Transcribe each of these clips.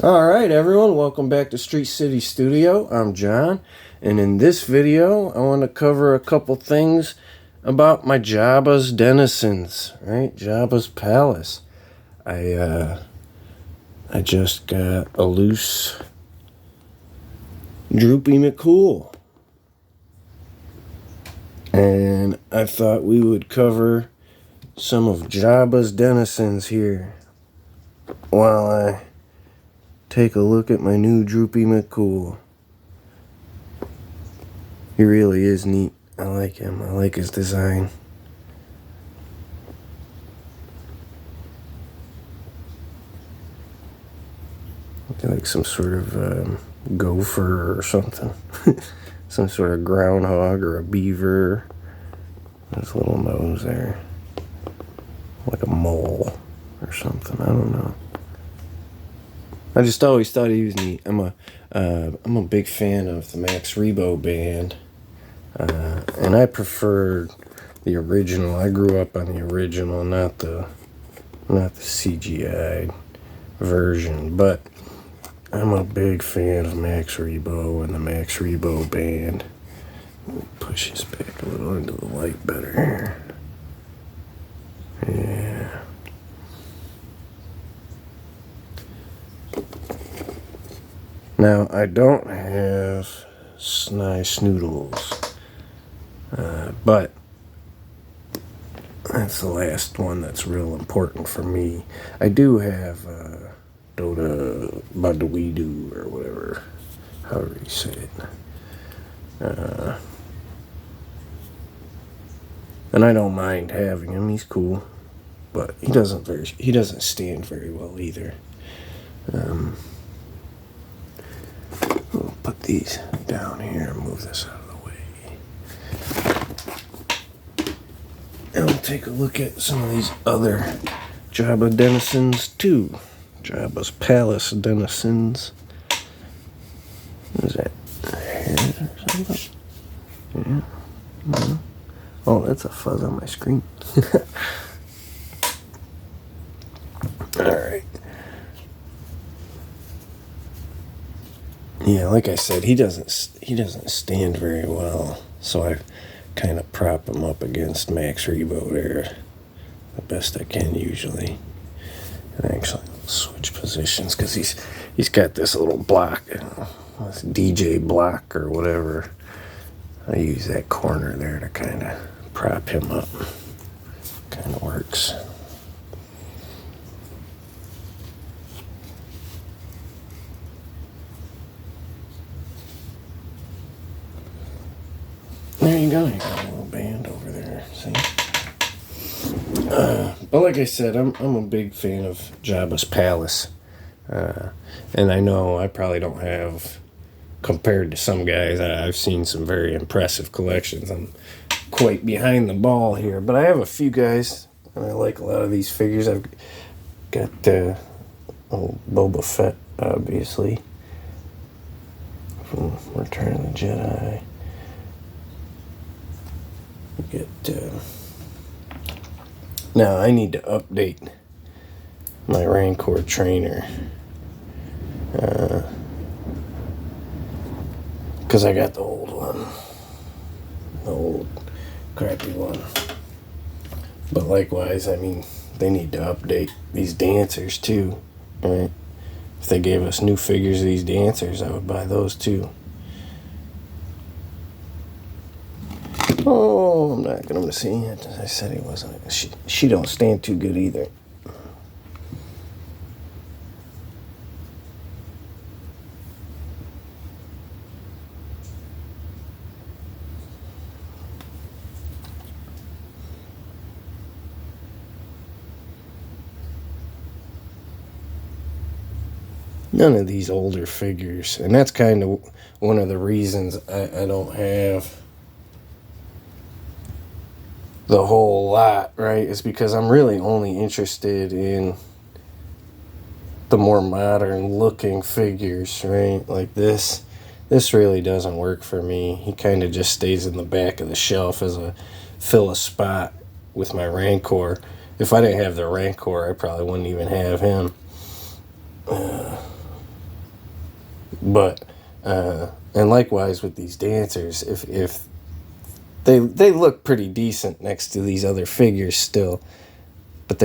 Alright everyone, welcome back to Street City Studio. I'm John, and in this video I want to cover a couple things about my Jabbas denizens, right? Jabbas Palace. I just got a loose Droopy McCool, and I thought we would cover some of Jabbas denizens here while I take a look at my new Droopy McCool. He really is neat. I like him. I like his design. Like some sort of gopher or something. Some sort of groundhog or a beaver. His little nose there. Like a mole or something. I don't know. I just always thought he was neat. I'm a big fan of the Max Rebo Band, and I preferred the original. I grew up on the original, not the CGI version. But I'm a big fan of Max Rebo and the Max Rebo Band. Let me push this back a little into the light better here. Yeah. Now, I don't have nice noodles, but that's the last one that's real important for me. I do have Dota Baduidu or whatever, however you say it. And I don't mind having him. He's cool, but he doesn't stand very well either. We'll put these down here and move this out of the way. And we'll take a look at some of these other Jabba denizens too. Jabba's Palace denizens. What is that? A head or something? Yeah. No. Oh, that's a fuzz on my screen. Alright. Yeah, like I said, he doesn't stand very well, so I kind of prop him up against Max Rebo there the best I can usually. And actually, I'll switch positions because he's got this little block, this DJ block or whatever. I use that corner there to kind of prop him up. Kind of works. There you go, you got a little band over there, see? But like I said, I'm a big fan of Jabba's Palace. And I know I probably don't have, compared to some guys, I've seen some very impressive collections. I'm quite behind the ball here, but I have a few guys, and I like a lot of these figures. I've got old Boba Fett, obviously, from Return of the Jedi. Now I need to update my Rancor trainer, because I got the old one, the old crappy one. But likewise, I mean, they need to update these dancers too, right? If they gave us new figures of these dancers, I would buy those too. Oh, I'm not going to see it. I said he wasn't. She don't stand too good either. None of these older figures, and that's kind of one of the reasons I don't have the whole lot, right? Is because I'm really only interested in the more modern looking figures, right? Like this really doesn't work for me. He kind of just stays in the back of the shelf as fill a spot with my Rancor. If I didn't have the Rancor, I probably wouldn't even have him. But and likewise with these dancers, if they look pretty decent next to these other figures still, but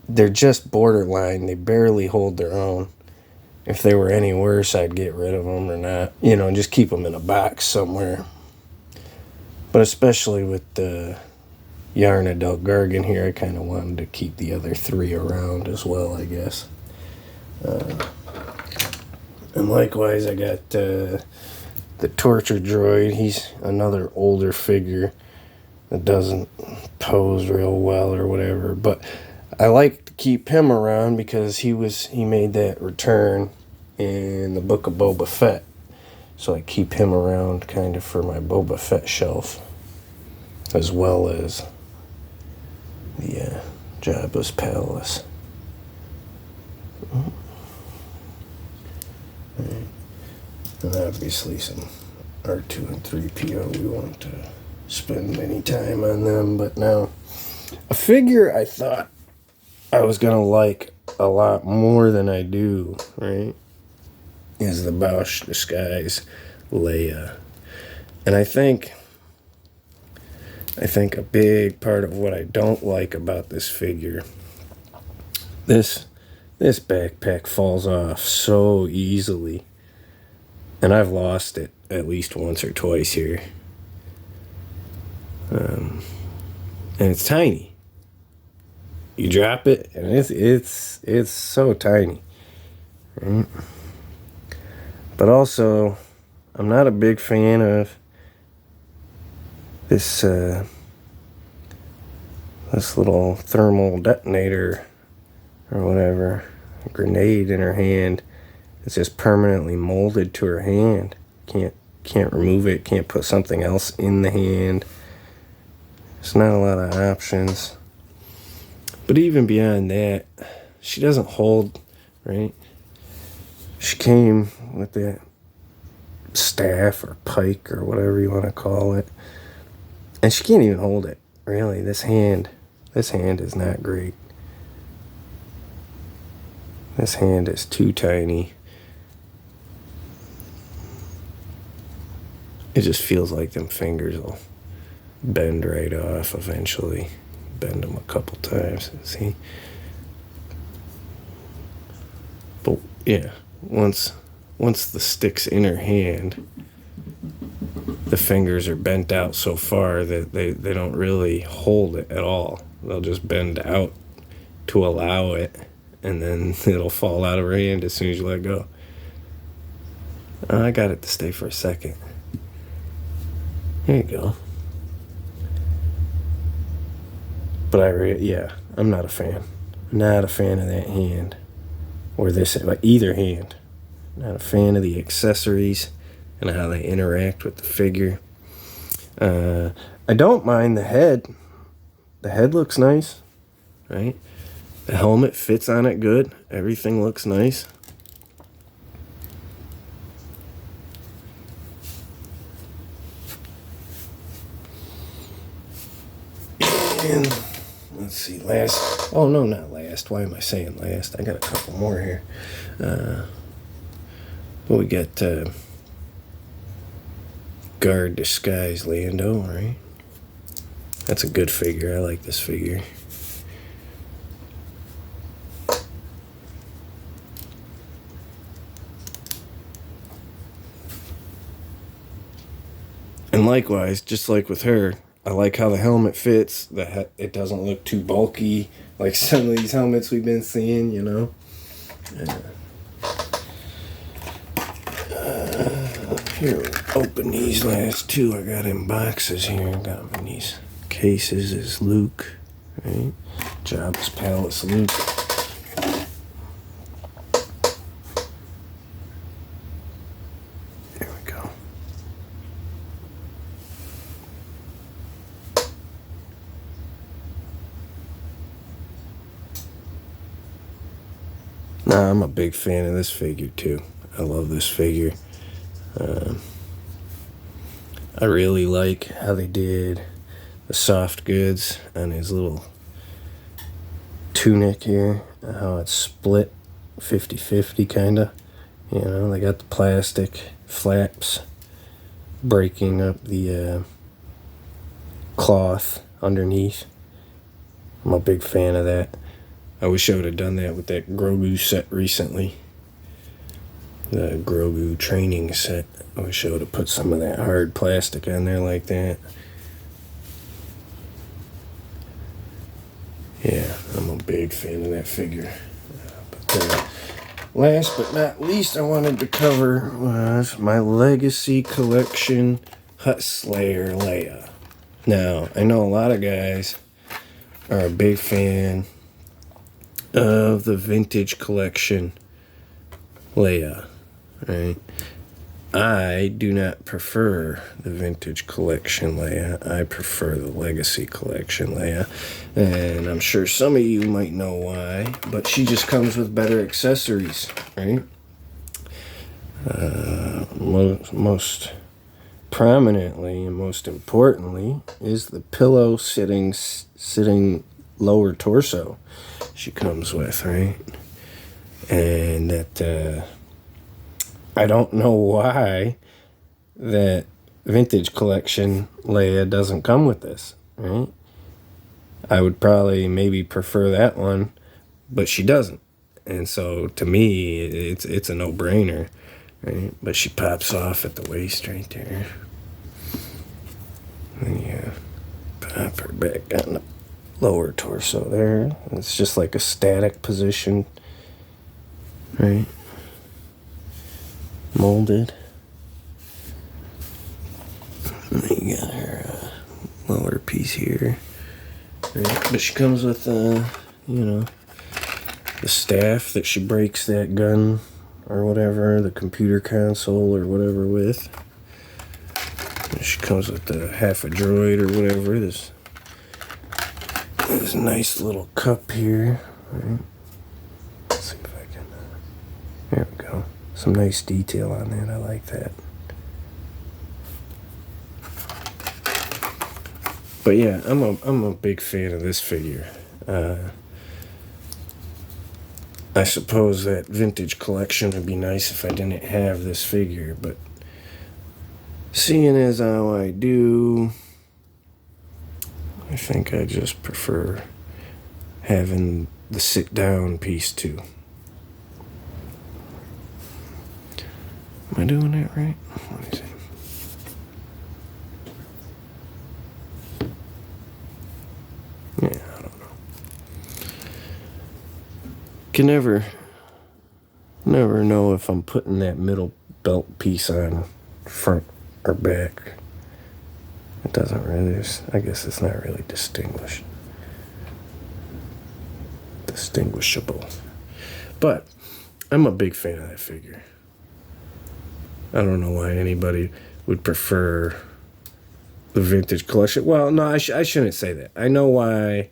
they're just borderline. They barely hold their own. If they were any worse, I'd get rid of them or not. You know, just keep them in a box somewhere. But especially with the Yarn Adult Gargan here, I kind of wanted to keep the other 3 around as well, I guess. And likewise, I got the Torture Droid. He's another older figure that doesn't pose real well or whatever. But I like to keep him around because he made that return in the Book of Boba Fett. So I keep him around kind of for my Boba Fett shelf, as well as the Jabbas Palace. Right. And obviously some R2 and 3PO. We won't spend any time on them, but now a figure I thought I was gonna like a lot more than I do, right, is the Bausch Disguise Leia. And I think a big part of what I don't like about this figure, this backpack falls off so easily. And I've lost it at least once or twice here. And it's tiny. You drop it, and it's so tiny. Right? But also, I'm not a big fan of this little thermal detonator or whatever, grenade in her hand. It's just permanently molded to her hand. Can't remove it. Can't put something else in the hand. There's not a lot of options. But even beyond that, she doesn't hold, right? She came with that staff or pike or whatever you want to call it, and she can't even hold it. Really, this hand is not great. This hand is too tiny. It just feels like them fingers will bend right off eventually. Bend them a couple times, see? But yeah, once the stick's in her hand, the fingers are bent out so far that they don't really hold it at all. They'll just bend out to allow it, and then it'll fall out of her hand as soon as you let go. I got it to stay for a second. There you go. But I'm not a fan. Not a fan of that hand. Or this, either hand. Not a fan of the accessories and how they interact with the figure. I don't mind the head. The head looks nice, right? The helmet fits on it good. Everything looks nice. And let's see, not last. Why am I saying last? I got a couple more here. We got Guard Disguise Lando, right? That's a good figure. I like this figure. And likewise, just like with her, I like how the helmet fits. It doesn't look too bulky like some of these helmets we've been seeing, you know. Here, open these last two. I got in boxes here. I got them in these cases. Is Luke, right? Jabbas Palace Luke. There we go. Nah, I'm a big fan of this figure too. I love this figure. I really like how they did the soft goods on his little tunic here, how it's split 50-50 kind of You know, they got the plastic flaps breaking up the cloth underneath. I'm a big fan of that. I wish I would have done that with that Grogu set recently. The Grogu training set. I wish I would have put some of that hard plastic on there like that. Yeah, I'm a big fan of that figure. But last but not least, I wanted to cover was my Legacy Collection Hut Slayer Leia. Now, I know a lot of guys are a big fan of the Vintage Collection Leia, right? I do not prefer the Vintage Collection Leia. I prefer the Legacy Collection Leia. And I'm sure some of you might know why, but she just comes with better accessories, right? Most prominently and most importantly is the pillow sitting lower torso she comes with, right? And that I don't know why that Vintage Collection Leia doesn't come with this, right? I would probably maybe prefer that one, but she doesn't. And so to me, it's a no-brainer, right? But she pops off at the waist right there. And you pop her back on the lower torso there. It's just like a static position, right? Molded. And then you got her lower piece here. Right? But she comes with, you know, the staff that she breaks that gun or whatever, the computer console or whatever with. And she comes with the half a droid or whatever. This nice little cup here. Right? Let's see if I can. There we go. Some nice detail on that. I like that. But yeah, I'm a big fan of this figure. I suppose that Vintage Collection would be nice if I didn't have this figure, but seeing as how I do, I think I just prefer having the sit-down piece too. Am I doing that right? Let me see. Yeah, I don't know. Can never know if I'm putting that middle belt piece on front or back. It doesn't really, I guess it's not really distinguishable. But I'm a big fan of that figure. I don't know why anybody would prefer the Vintage Collection. Well, no, I shouldn't say that. I know why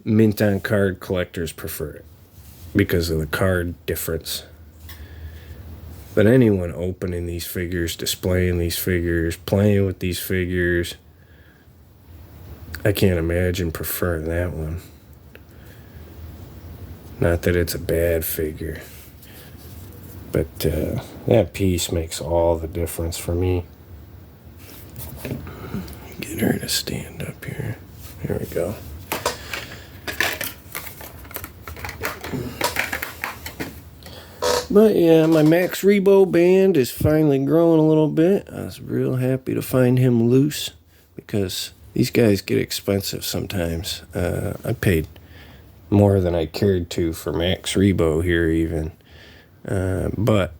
mint on card collectors prefer it, because of the card difference. But anyone opening these figures, displaying these figures, playing with these figures, I can't imagine preferring that one. Not that it's a bad figure, but that piece makes all the difference for me. Get her to stand up here. There we go. But yeah, my Max Rebo Band is finally growing a little bit. I was real happy to find him loose, because these guys get expensive sometimes. I paid more than I cared to for Max Rebo here even. But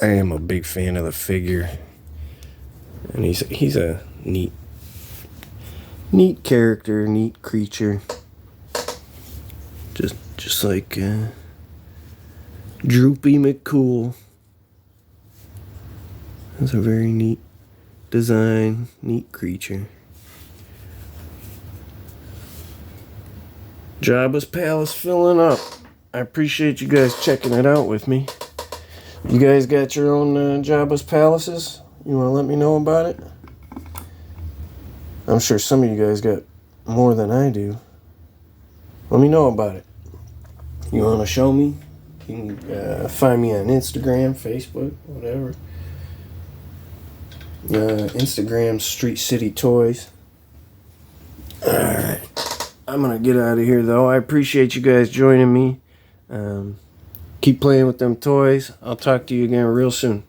I am a big fan of the figure. And he's a neat character, neat creature. Just like Droopy McCool. That's a very neat design, neat creature. Jabbas Palace filling up. I appreciate you guys checking it out with me. You guys got your own Jabbas Palaces? You want to let me know about it? I'm sure some of you guys got more than I do. Let me know about it. You want to show me? You can find me on Instagram, Facebook, whatever. Instagram, Street City Toys. Alright. I'm going to get out of here, though. I appreciate you guys joining me. Keep playing with them toys. I'll talk to you again real soon.